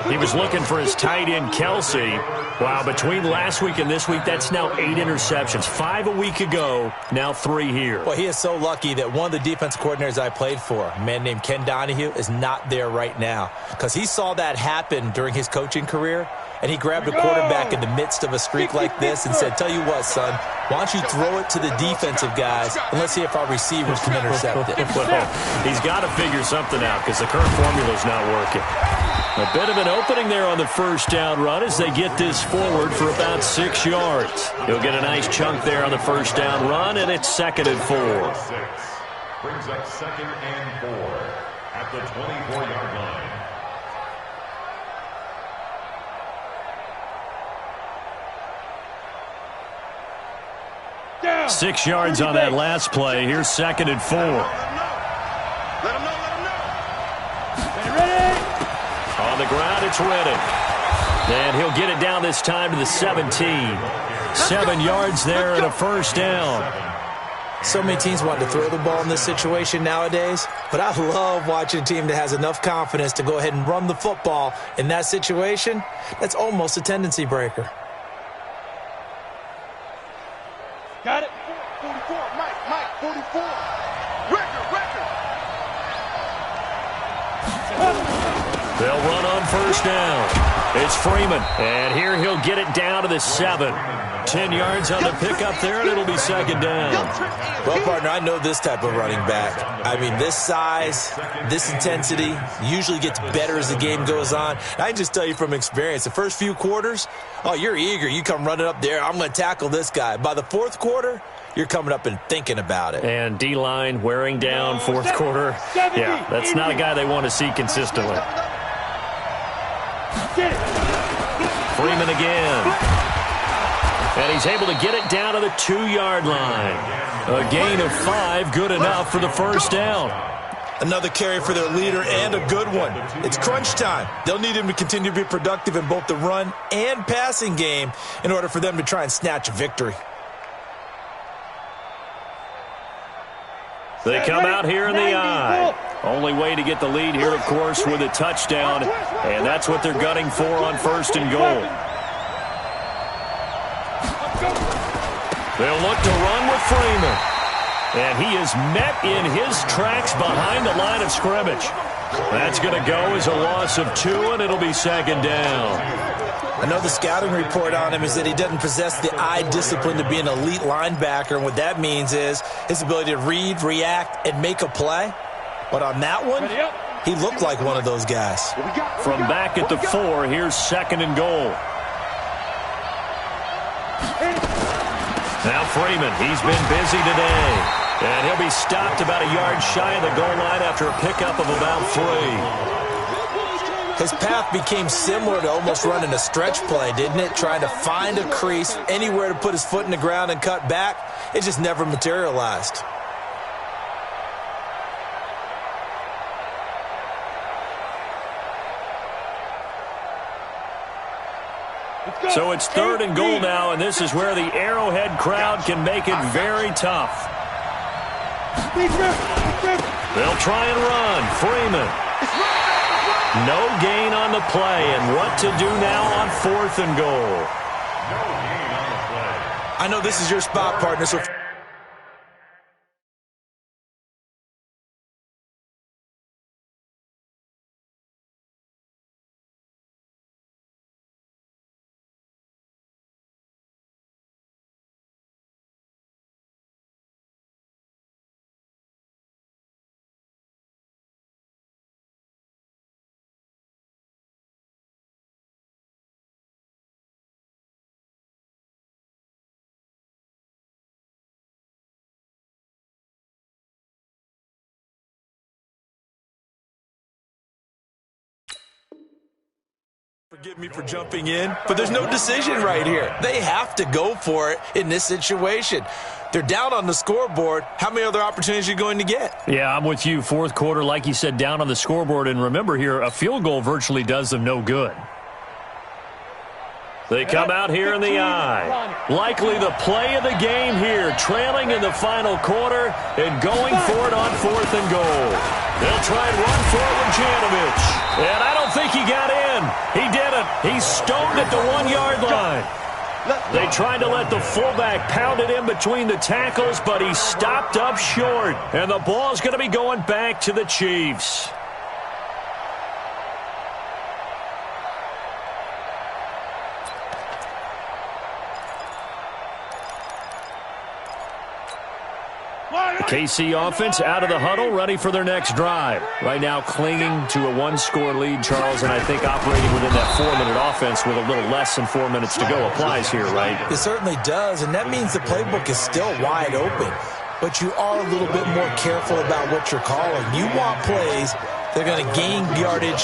He was looking for his tight end, Kelsey. Wow, between last week and this week, that's now 8 interceptions. 5 a week ago, now 3 here. Well, he is so lucky that one of the defense coordinators I played for, a man named Ken Donahue, is not there right now. Because he saw that happen during his coaching career, and he grabbed a quarterback in the midst of a streak like this and said, tell you what, son, why don't you throw it to the defensive guys, and let's see if our receivers can intercept it. Well, he's got to figure something out because the current formula is not working. A bit of an opening there on the first down run as they get this forward for about 6 yards. He'll get a nice chunk there on the first down run, and it's 2nd and 4. Brings up 2nd and 4 at the 24-yard line. Down. 6 yards on that last play. Here's 2nd and 4. Let him know. Ready. On the ground, it's Reddick. And he'll get it down this time to the 17. 7 yards there and a first down. So many teams want to throw the ball in this situation nowadays, but I love watching a team that has enough confidence to go ahead and run the football in that situation. That's almost a tendency breaker. Got it. 44. Mike. 44. Record. They'll run on first down. It's Freeman. And here he'll get it down to the 7. 10 yards on the pickup there, and it'll be 2nd down. Well, partner, I know this type of running back. I mean, this size, this intensity usually gets better as the game goes on. And I can just tell you from experience, the first few quarters, oh, you're eager. You come running up there, I'm going to tackle this guy. By the 4th quarter, you're coming up and thinking about it. And D-line wearing down 4th quarter. Yeah, that's not a guy they want to see consistently. Freeman again. And he's able to get it down to the 2-yard line. A gain of 5, good enough for the first down. Another carry for their leader and a good one. It's crunch time. They'll need him to continue to be productive in both the run and passing game in order for them to try and snatch a victory. They come out here in the eye. Only way to get the lead here, of course, with a touchdown. And that's what they're gunning for on 1st and goal. They'll look to run with Freeman. And he is met in his tracks behind the line of scrimmage. That's going to go as a loss of 2, and it'll be 2nd down. I know the scouting report on him is that he doesn't possess the eye discipline to be an elite linebacker, and what that means is his ability to read, react, and make a play. But on that one, he looked like one of those guys. From back at the 4, here's 2nd and goal. Now Freeman, he's been busy today. And he'll be stopped about a yard shy of the goal line after a pickup of about 3. His path became similar to almost running a stretch play, didn't it? Trying to find a crease, anywhere to put his foot in the ground and cut back. It just never materialized. So it's 3rd and goal now, and this is where the Arrowhead crowd can make it very tough. They'll try and run. Freeman. No gain on the play, and what to do now on 4th and goal. I know this is your spot, partner, so... Forgive me for jumping in, but there's no decision right here. They have to go for it in this situation. They're down on the scoreboard. How many other opportunities are you going to get? Yeah, I'm with you. 4th quarter, like you said, down on the scoreboard. And remember here, a field goal virtually does them no good. They come out here in the eye. Likely the play of the game here, trailing in the final quarter and going for it on 4th and goal. They'll try and run for it with Janovich. And I don't think he got in. He didn't. He's stoned at the 1-yard line. They tried to let the fullback pound it in between the tackles, but he stopped up short. And the ball's going to be going back to the Chiefs. The KC offense out of the huddle, ready for their next drive. Right now clinging to a one-score lead, Charles, and I think operating within that 4-minute offense with a little less than 4 minutes to go applies here, right? It certainly does, and that means the playbook is still wide open. But you are a little bit more careful about what you're calling. You want plays that are going to gain yardage,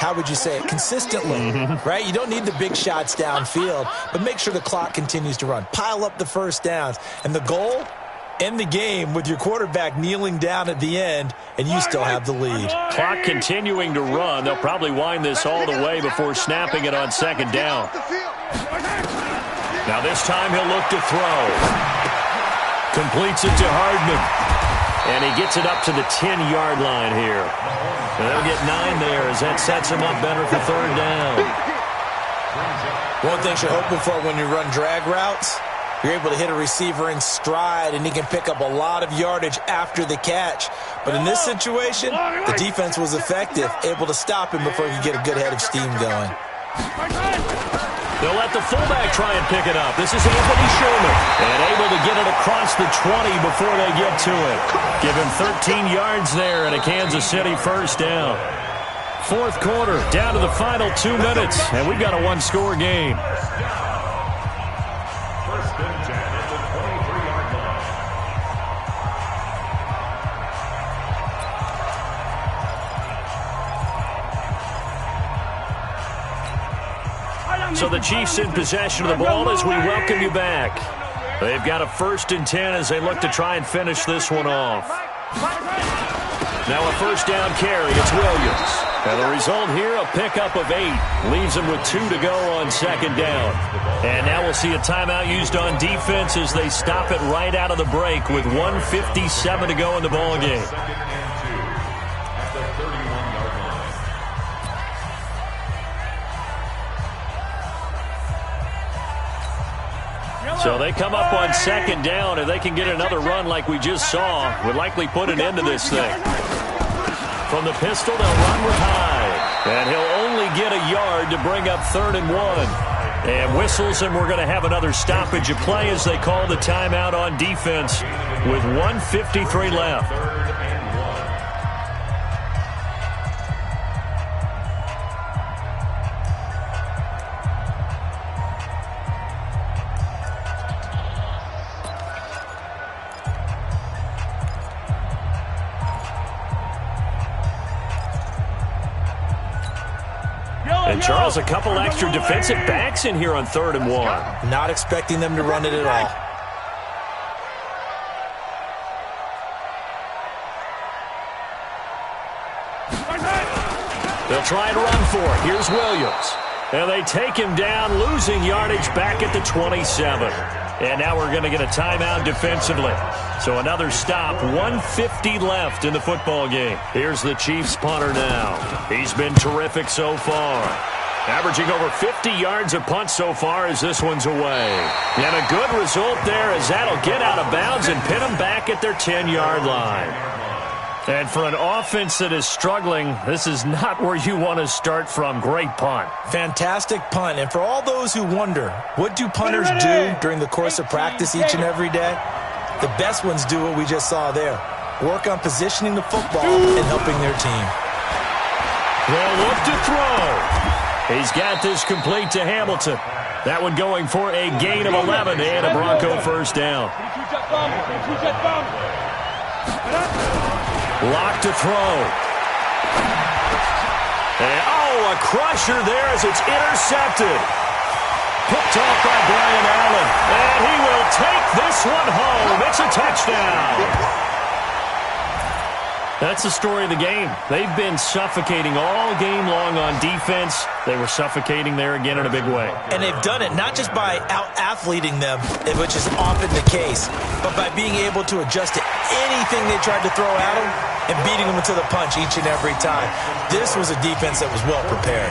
how would you say it, consistently, right? You don't need the big shots downfield, but make sure the clock continues to run. Pile up the first downs. And the goal, end the game with your quarterback kneeling down at the end, and you still have the lead. Clock continuing to run. They'll probably wind this all the way before snapping it on second down. Now this time he'll look to throw. Completes it to Hardman. And he gets it up to the 10-yard line here. And they'll get 9 there as that sets him up better for third down. One thing you're hoping for when you run drag routes, you're able to hit a receiver in stride, and he can pick up a lot of yardage after the catch. But in this situation, the defense was effective, able to stop him before he could get a good head of steam going. They'll let the fullback try and pick it up. This is Anthony Sherman. And able to get it across the 20 before they get to it. Give him 13 yards there and a Kansas City first down. Fourth quarter, down to the final 2 minutes. And we've got a one-score game. First and 10 at the 23-yard line. So the Chiefs in possession of the ball as we welcome you back. They've got a first and 10 as they look to try and finish this one off. Now a first down carry. It's Williams. And the result here, a pickup of 8. Leaves them with 2 to go on second down. And now we'll see a timeout used on defense as they stop it right out of the break with 1:57 to go in the ballgame. Second and 2 at the 31-yard line. So they come up on second down, and they can get another run like we just saw. Would likely put an end to this thing. From the pistol, they'll run with Hyde. And he'll only get a yard to bring up 3rd and 1. And whistles, and we're going to have another stoppage of play as they call the timeout on defense with 1:53 left. And Charles, a couple extra defensive backs in here on 3rd and 1. Not expecting them to run it at all. They'll try and run for it. Here's Williams. And they take him down, losing yardage back at the 27. And now we're going to get a timeout defensively. So another stop, 1:50 left in the football game. Here's the Chiefs punter now. He's been terrific so far. Averaging over 50 yards a punt so far as this one's away. And a good result there as that'll get out of bounds and pin them back at their 10-yard line. And for an offense that is struggling, this is not where you want to start from. Great punt. Fantastic punt. And for all those who wonder, what do punters do during the course of practice each and every day? The best ones do what we just saw there. Work on positioning the football and helping their team. They'll look to throw. He's got this complete to Hamilton. That one going for a gain of 11 and a Bronco first down. Lock to throw. And, a crusher there as it's intercepted. Picked off by Brian Allen. And he will take this one home. It's a touchdown. That's the story of the game. They've been suffocating all game long on defense. They were suffocating there again in a big way. And they've done it not just by out-athleting them, which is often the case, but by being able to adjust to anything they tried to throw at them and beating them to the punch each and every time. This was a defense that was well prepared.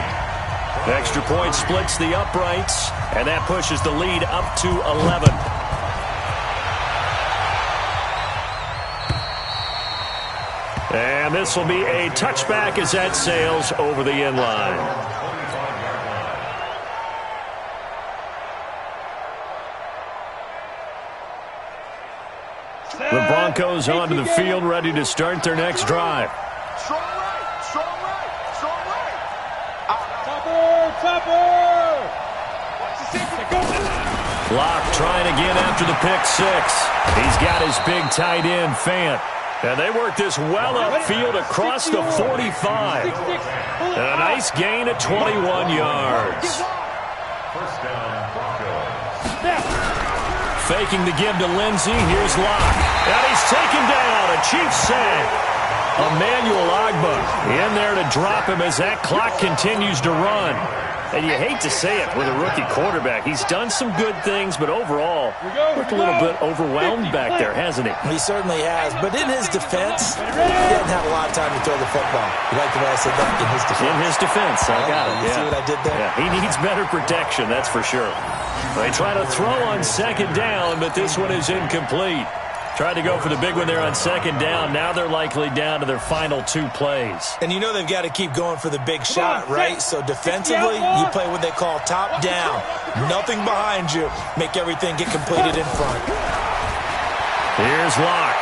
Extra point splits the uprights, and that pushes the lead up to 11. And this will be a touchback as that sails over the end line. The Broncos onto the field, ready to start their next drive. Strong right, strong right, strong right. Locke trying again after the pick six. He's got his big tight end, Fant. And they work this well upfield across the 45. And a nice gain at 21 yards. First down, Broncos. Faking the give to Lindsey. Here's Locke. And he's taken down. A Chiefs sack. Emmanuel Ogbah in there to drop him as that clock continues to run. And you hate to say it with a rookie quarterback. He's done some good things, but overall, looked a little bit overwhelmed back there, hasn't he? He certainly has. But in his defense, he didn't have a lot of time to throw the football. You like the way I said that? In his defense. In his defense. I got it. You see what I did there? Yeah, he needs better protection, that's for sure. They try to throw on second down, but this one is incomplete. Tried to go for the big one there on second down. Now they're likely down to their final two plays. And you know they've got to keep going for the big shot, right? So defensively, you play what they call top down. Nothing behind you. Make everything get completed in front. Here's Locke.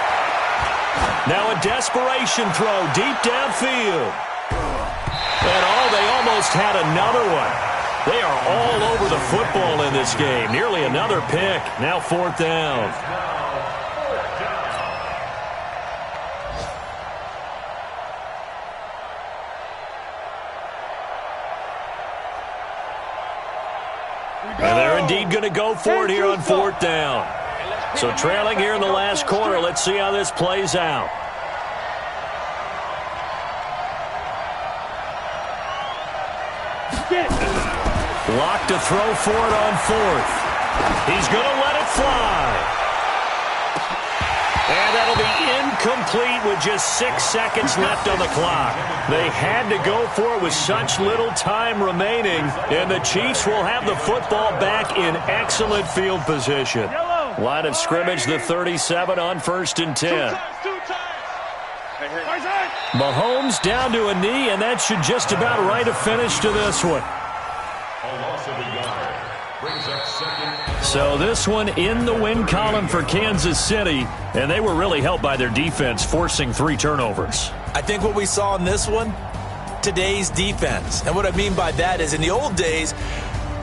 Now a desperation throw deep downfield. And they almost had another one. They are all over the football in this game. Nearly another pick. Now fourth down. And they're indeed going to go for it here on fourth down. So trailing here in the last quarter. Let's see how this plays out. Locke to throw for it on fourth. He's going to let it fly. And that'll be incomplete with just 6 seconds left on the clock. They had to go for it with such little time remaining, and the Chiefs will have the football back in excellent field position. Line of scrimmage, the 37 on 1st and 10. Mahomes down to a knee, and that should just about write a finish to this one. A loss of a yard. Brings up second. So this one in the win column for Kansas City, and they were really helped by their defense, forcing 3 turnovers. I think what we saw in this one, today's defense. And what I mean by that is in the old days,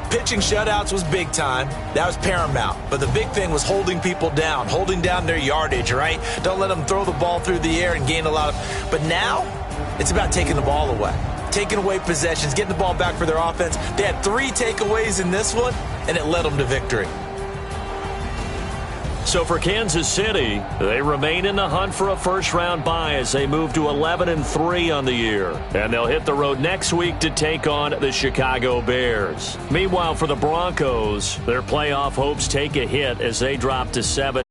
pitching shutouts was big time. That was paramount. But the big thing was holding people down, holding down their yardage, right? Don't let them throw the ball through the air and gain a lot of... But now, it's about taking the ball away. Taking away possessions, getting the ball back for their offense. They had 3 takeaways in this one, and it led them to victory. So for Kansas City, they remain in the hunt for a first-round bye as they move to 11-3 on the year. And they'll hit the road next week to take on the Chicago Bears. Meanwhile, for the Broncos, their playoff hopes take a hit as they drop to 7.